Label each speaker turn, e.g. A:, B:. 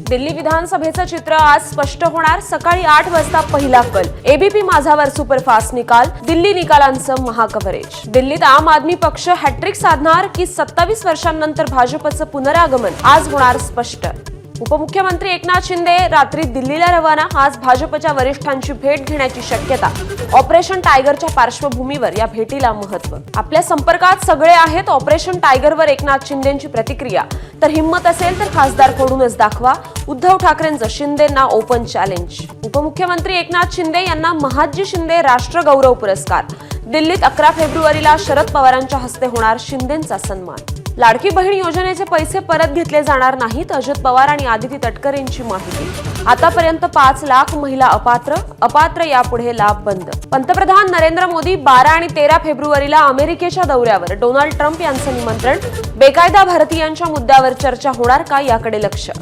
A: दिल्ली विधानसभेचं चित्र आज स्पष्ट होणार। सकाळी 8 वाजता पहिला कल। एबीपी माझावर सुपरफास्ट निकाल। दिल्ली निकालांचं महाकव्हरेज। दिल्लीत आम आदमी पक्ष हॅट्रिक साधणार की 27 वर्षांनंतर भाजपचं पुनरागमन आज होणार स्पष्ट। उपमुख्यमंत्री एकनाथ शिंदे रात्री दिल्लीला रवाना। आज भाजपच्या वरिष्ठांची भेट घेण्याची शक्यता। ऑपरेशन टायगरच्या पार्श्वभूमीवर या भेटीला महत्त्व। आपल्या संपर्कात सगळे आहेत। ऑपरेशन टायगरवर एकनाथ शिंदेंची प्रतिक्रिया। तर हिम्मत असेल तर खासदारकडूनच दाखवा। उद्धव ठाकरेंचं शिंदेंना ओपन चॅलेंज। उपमुख्यमंत्री एकनाथ शिंदे यांना महादजी शिंदे राष्ट्र गौरव पुरस्कार। दिल्लीत 11 फेब्रुवारीला शरद पवारांच्या हस्ते होणार शिंदेंचा सन्मान। लाडकी बहीण योजनेचे पैसे परत घेतले जाणार नाहीत। अजित पवार आणि आदिती तटकरेंची माहिती। आतापर्यंत 5 लाख महिला अपात्र यापुढे लाभ बंद। पंतप्रधान नरेंद्र मोदी 12 आणि 13 फेब्रुवारीला अमेरिकेच्या दौऱ्यावर। डोनाल्ड ट्रम्प यांचं निमंत्रण। बेकायदा भारतीयांच्या मुद्द्यावर चर्चा होणार का याकडे लक्ष।